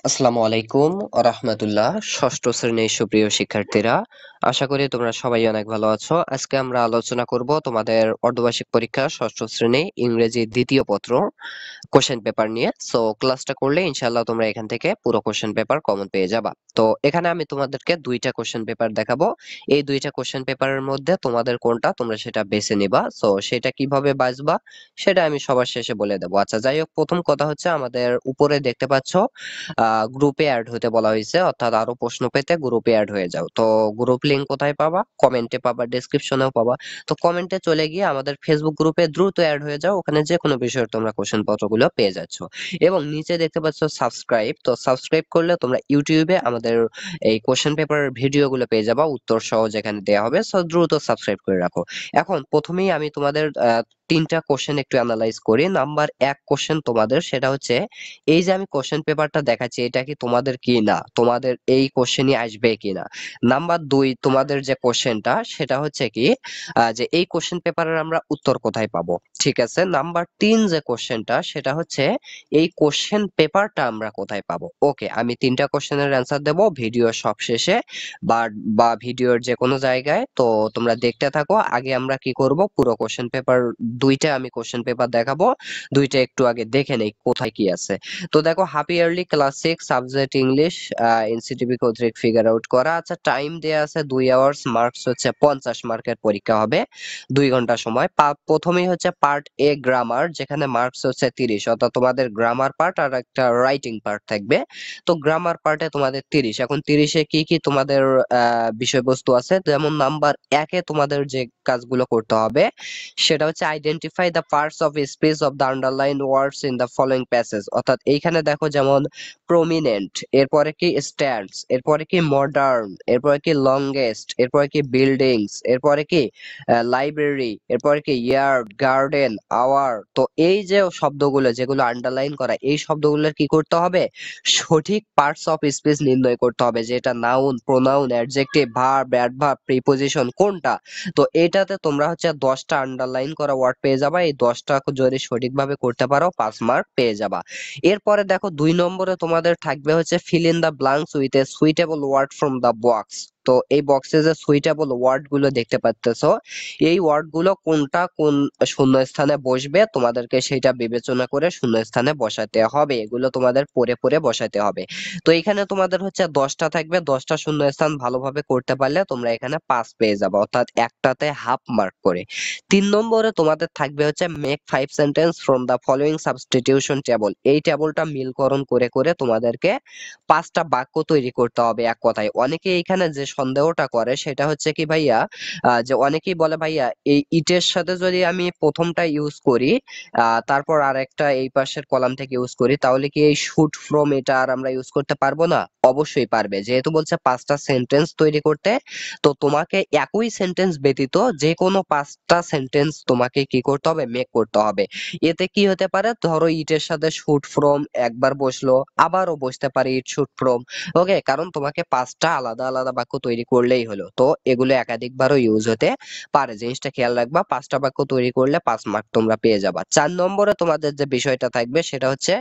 আসসালামু আলাইকুম রাহমাতুল্লাহ। ষষ্ঠ শ্রেণীর সুপ্রিয় শিক্ষার্থীরা, আশা করি তোমরা সবাই অনেক ভালো আছো। আজকে আমরা আলোচনা করব তোমাদের অর্ধবার্ষিক পরীক্ষা ষষ্ঠ শ্রেণী ইংরেজি দ্বিতীয় পত্র কোশ্চেন পেপার নিয়ে। সো ক্লাসটা করলে ইনশাআল্লাহ তোমরা এখান থেকে পুরো কোশ্চেন পেপার কমন পেয়ে যাবা। তো এখানে আমি তোমাদেরকে দুইটা কোশ্চেন পেপার দেখাবো। এই দুইটা কোশ্চেন পেপারের মধ্যে তোমাদের কোনটা তোমরা সেটা বেছে নিবা। সো সেটা কিভাবে বাছবা সেটা আমি সবার শেষে বলে দেবো। আচ্ছা, যাই হোক, প্রথম কথা হচ্ছে আমাদের উপরে দেখতে পাচ্ছ গ্রুপে অ্যাড হতে বলা হয়েছে, অর্থাৎ আরো প্রশ্ন পেতে গ্রুপে অ্যাড হয়ে যাও। তো গ্রুপ লিংক কোথায় পাবা? কমেন্টে পাবা, ডেসক্রিপশনেও পাবা। তো কমেন্টে চলে গিয়ে আমাদের ফেসবুক গ্রুপে দ্রুত অ্যাড হয়ে যাও, ওখানে যে কোনো বিষয়ের তোমরা কোশ্চেন পত্রগুলো পেয়ে যাচ্ছ। এবং নিচে দেখতে পাচ্ছ সাবস্ক্রাইব, তো সাবস্ক্রাইব করলে তোমরা ইউটিউবে আমাদের এই কোশ্চেন পেপারের ভিডিওগুলো পেয়ে যাবা, উত্তর সহ যেখানে দেওয়া হবে। সো দ্রুত সাবস্ক্রাইব করে রাখো। এখন প্রথমেই আমি তোমাদের তিনটা কোশ্চেন একটু অ্যানালাইজ করি। নাম্বার এক কোশ্চেন তোমাদের, সেটা হচ্ছে এই যে আমি কোশ্চেন পেপারটা দেখাচ্ছি, এটা কি তোমাদের কি না, তোমাদের এই কোশ্চেনই আসবে কিনা। নাম্বার দুই, তোমাদের যে কোশ্চেনটা সেটা হচ্ছে কি যে এই কোশ্চেন পেপারের আমরা উত্তর কোথায় পাবো। ঠিক আছে। নাম্বার তিন যে কোশ্চেনটা সেটা হচ্ছে এই কোশ্চেন পেপারটা আমরা কোথায় পাবো। ওকে, আমি তিনটা কোশ্চেনের অ্যান্সার দেবো ভিডিও সব শেষে বা বা ভিডিওর যে কোনো জায়গায়। তো তোমরা দেখতে থাকো। আগে আমরা কি করব, পুরো কোশ্চেন পেপার দুইটা আমি কোশ্চেন পেপার দেখাবো, দুইটা একটু আগে দেখে নেই কোথায় কি আছে। তো দেখো, half yearly class 6 subject English, NCTB কর্তৃক ফিগার আউট করা। আচ্ছা, টাইম দেয়া আছে 2 আওয়ার্স, মার্কস হচ্ছে 50 মার্কের পরীক্ষা হবে, 2 ঘন্টা সময়। প্রথমেই হচ্ছে পার্ট এ গ্রামার, যেখানে মার্কস হচ্ছে 30, অর্থাৎ তোমাদের গ্রামার পার্ট আর একটা রাইটিং পার্ট থাকবে। তো গ্রামার পার্টে তোমাদের 30। এখন 30-এ কি কি তোমাদের বিষয়বস্তু আছে, যেমন নাম্বার একে তোমাদের যে কাজগুলো করতে হবে সেটা হচ্ছে identify the parts of speech of the underline words in the following passage. অর্থাৎ এইখানে দেখো, যেমন প্রমিনেন্ট, এরপরে কি স্ট্যান্ডস, এরপরে কি মডার্ন, এরপরে কি লংগেস্ট, এরপরে কি বিল্ডিংস, এরপরে কি লাইব্রেরি, এরপরে কি ইয়ার্ড, গার্ডেন, আওয়ার। তো এই যে শব্দগুলো যেগুলো আন্ডারলাইন করা, এই শব্দগুলোর কি করতে হবে, সঠিক পার্টস অফ স্পিচ নির্ণয় করতে হবে, যে এটা noun, pronoun, adjective, verb, adverb, preposition কোনটা। তো এটাতে তোমরা হচ্ছে 10টা আন্ডারলাইন করা ওয়ার্ড পেয়ে যাবা। এই 10টা যদি সঠিকভাবে করতে পারো 5 মার্ক পেয়ে যাবা। এরপরে দেখো 2 নম্বরে তোমাদের থাকবে হচ্ছে fill in the blanks with a suitable word from the box. তো এই বক্সে যে সুইটেবল ওয়ার্ড গুলো দেখতে পাচ্তেছো, এই ওয়ার্ড গুলো কোনটা কোন শূন্যস্থানে বসবে তোমাদেরকে সেটা বিবেচনা করে শূন্যস্থানে বসাতে হবে। এগুলো তোমাদের পড়ে পড়ে বসাতে হবে। তো এখানে তোমাদের হচ্ছে 10টা থাকবে, 10টা শূন্যস্থান ভালোভাবে করতে পারলে তোমরা এখানে 5 পেয়ে যাবে, অর্থাৎ একটাতে হাফ মার্ক করে। 3 নম্বরে তোমাদের থাকবে হচ্ছে make 5 sentence from the following substitution table. এই টেবলটা মিলকরণ করে করে তোমাদেরকে 5টা বাক্য তৈরি করতে হবে। এক কথায়, অনেকে এখানে যে সন্দেহটা করে সেটা হচ্ছে কি ভাইয়া, যে অনেকেই বলে ভাইয়া এই ইটের সাথে যদি আমি প্রথমটা ইউজ করি, তারপর আরেকটা এই পাশের কলাম থেকে ইউজ করি, তাহলে কি এই শুট ফ্রম এটা আর আমরা ইউজ করতে পারবো না? অবশ্যই পারবে, যেহেতু বলছে 5টা সেন্টেন্স তৈরি করতে। তো তোমাকে একই সেন্টেন্স ব্যতীত যে কোনো 5টা সেন্টেন্স তোমাকে কি করতে হবে, মেক করতে হবে। এতে কি হতে পারে, ধরো ইটের সাথে শুট ফ্রম একবার বসলো, আবারও বসতে পারে ইট শুট ফ্রম। ওকে, কারণ তোমাকে 5টা আলাদা আলাদা বাক্য তৈরি করলেই হলো। তো এগুলো একাধিকবারও ইউজ হতে পারে, জিনিসটা খেয়াল রাখবা। 5টা বাক্য তৈরি করলে 5 মার্ক তোমরা পেয়ে যাবা। 4 নম্বরে তোমাদের যে বিষয়টা থাকবে সেটা হচ্ছে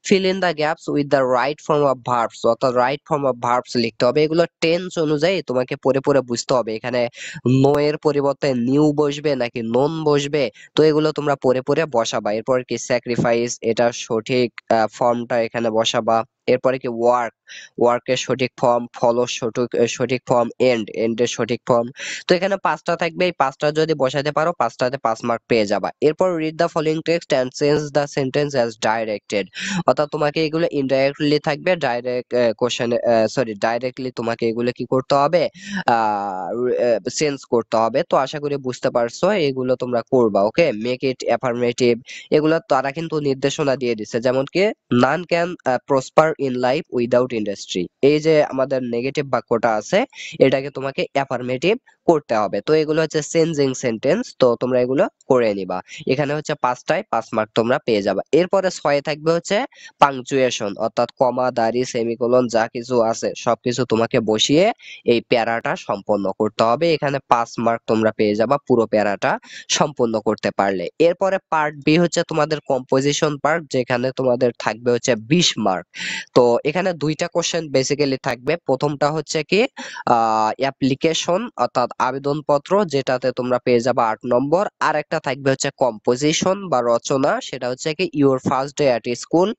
fill in the gaps with the right form of verbs, অর্থাৎ রাইট ফর্ম অফ ভার্বস লিখতে হবে। এগুলো টেন্স অনুযায়ী তোমাকে পড়ে পড়ে বুঝতে হবে, এখানে নো এর পরিবর্তে নিউ বসবে নাকি নন বসবে। তো এগুলো তোমরা পড়ে পড়ে বসাবা। এরপর কি স্যাক্রিফাইস, এটা সঠিক ফর্মটা এখানে বসাবা। এরপরে কি ওয়ার্ক, ওয়ার্কের সঠিক ফর্ম, ফলো সঠিক ফর্ম, এন্ডের সঠিক ফর্ম। তো এখানে 5টা থাকবে, এই 5টা যদি বসাতে পারো 5টাতে 5 মার্ক পেয়ে যাবা। এরপর read the following text and change the sentence as directed, অর্থাৎ তোমাকে এগুলো ইনডাইরেক্টলি থাকবে, ডাইরেক্ট কোশ্চেন, সরি, ডাইরেক্টলি তোমাকে এগুলো কি করতে হবে, চেঞ্জ করতে হবে। তো আশা করি বুঝতে পারছো, এগুলো তোমরা করবা। ওকে, মেক ইট অ্যাফার্মেটিভ, এগুলো তারা কিন্তু নির্দেশনা দিয়ে দিচ্ছে, যেমন কি none can prosper in life without industry. এই যে আমাদের নেগেটিভ বাক্যটা আছে, এটাকে তোমাকে অ্যাফার্মেটিভ করতে হবে। তো এগুলো হচ্ছে চেঞ্জিং সেন্টেন্স, তো তোমরা এগুলো করে নিবা। এখানে হচ্ছে 5টায় 5 মার্ক তোমরা পেয়ে যাবে। এরপরে 6 থাকবে হচ্ছে পাংচুয়েশন, অর্থাৎ কমা, দাড়ি, সেমিকোলন যা কিছু আছে সবকিছু তোমাকে বসিয়ে এই প্যারাটা সম্পন্ন করতে হবে। এখানে 5 মার্ক তোমরা পেয়ে যাবা পুরো প্যারাটা সম্পূর্ণ করতে পারলে। এরপরে পার্ট বি হচ্ছে তোমাদের কম্পোজিশন পার্ট, যেখানে তোমাদের থাকবে হচ্ছে 20 মার্ক। তো এখানে দুইটা কোশ্চেন বেসিক্যালি থাকবে। প্রথমটা হচ্ছে কি অ্যাপ্লিকেশন অর্থাৎ আবেদনপত্র, যেটাতে তোমরা পেয়ে যাবে 8 নম্বর। আর একটা থাকবে হচ্ছে কম্পোজিশন বা রচনা, সেটা হচ্ছে কি your first day at school,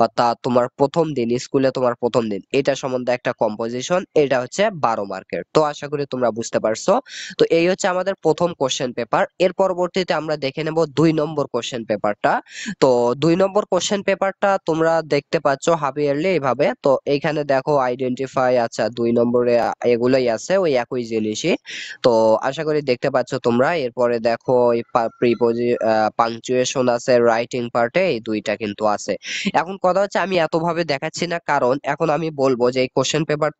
অর্থাৎ তোমার প্রথম দিন স্কুলে, তোমার প্রথম দিন, এটা সম্বন্ধে একটা কম্পোজিশন, এটা হচ্ছে 12 মার্কের। তো আশা করি তোমরা বুঝতে পারছো। তো এই হচ্ছে আমাদের প্রথম কোশ্চেন পেপার। এর পরবর্তীতে আমরা দেখে নেব 2 নম্বর কোশ্চেন পেপারটা। তো 2 নম্বর কোশ্চেন পেপারটা তোমরা দেখতে পাচ্ছ হাফ ইয়ারলি এইভাবে। তো এইখানে দেখো আইডেন্টিফাই, আচ্ছা 2 নম্বরে এগুলোই আছে, ওই একই জিনিসই। তো আশা করি দেখতে পাচ্ছ তোমরা। এরপরে দেখো পাংচুয়েশন আছে রাইটিং পার্টে, এই দুইটা কিন্তু আছে। এখন কথা হচ্ছে আমি এত ভাবে দেখাচ্ছি না, কারণ এখন আমি বলবো যে এই কোশ্চেন পেপার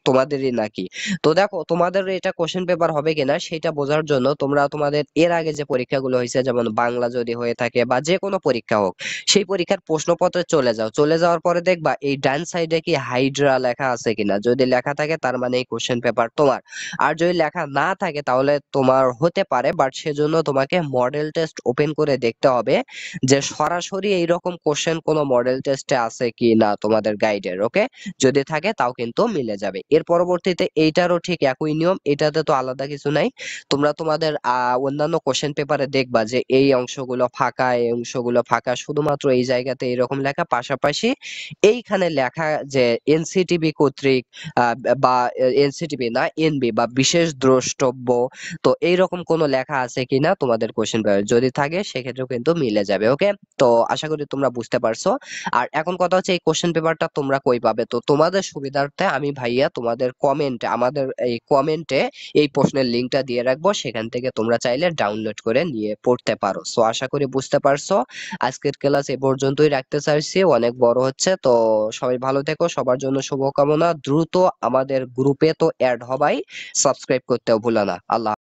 তোমাদেরই নাকি। তো দেখো তোমাদের এটা কোশ্চেন পেপার হবে কিনা সেটা বোঝার জন্য তোমরা তোমাদের এর আগে যে পরীক্ষাগুলো হয়েছে, যেমন বাংলা যদি হয়ে থাকে বা যে কোনো পরীক্ষা হোক, সেই পরীক্ষার প্রশ্নপত্রে চলে যাও। চলে যাওয়ার পরে দেখবা এই ডান সাইডে কি হাইড্রা লেখা আছে কিনা। যদি লেখা থাকে তার মানে এই কোশ্চেন পেপার তোমার। আর যদি লেখা না থাকে তাহলে তোমার হতে পারে, বাট সেজন্য তোমাকে মডেল টেস্ট ওপেন করে দেখতে হবে যে সরাসরি এইরকম কোশ্চেন কোনো মডেল টেস্টে আছে কি না তোমাদের গাইডের। ওকে, যদি থাকে তাও কিন্তু মিলে যাবে। এর পরবর্তীতে এইটারও ঠিক একই নিয়ম, এটাতে তো আলাদা কিছু নাই। তোমরা তোমাদের অন্যান্য কোশ্চেন পেপারে দেখবা যে এই অংশগুলো ফাঁকা, এই অংশগুলো ফাঁকা, শুধুমাত্র এই জায়গাতে এরকম লেখা। পাশাপাশি এইখানে লেখা যে এনসিটিবি কর্তৃক বা এনসিটিবি না এনবি বা বিশেষ দ্রষ্টব্য, তো এইরকম কোনো লেখা আছে কিনা তোমাদের কোশ্চেন পেপারে, যদি থাকে সেক্ষেত্রেও কিন্তু মিলে যাবে। ওকে, তো আশা করি তোমরা বুঝতে পারছো। আর এখন কথা হচ্ছে এই কোশ্চেন পেপারটা তোমরা কই পাবে। তো তোমাদের সুবিধার্থে আমি ভাইয়া তোমাদের কমেন্টে, আমাদের এই কমেন্টে এই প্রশ্নের লিঙ্কটা দিয়ে রাখবো, সেখান থেকে তোমরা চাইলে ডাউনলোড করে নিয়ে পড়তে পারো। সো আশা করি বুঝতে পারছো। আজকের ক্লাস এ পর্যন্তই রাখতে চাইছি, অনেক বড় হচ্ছে। তো সবাই ভালো থেকো, সবার জন্য শুভকামনা। দ্রুত আমাদের গ্রুপে তো অ্যাড হবাই, সাবস্ক্রাইব করতেও ভুলো না। আল্লাহ।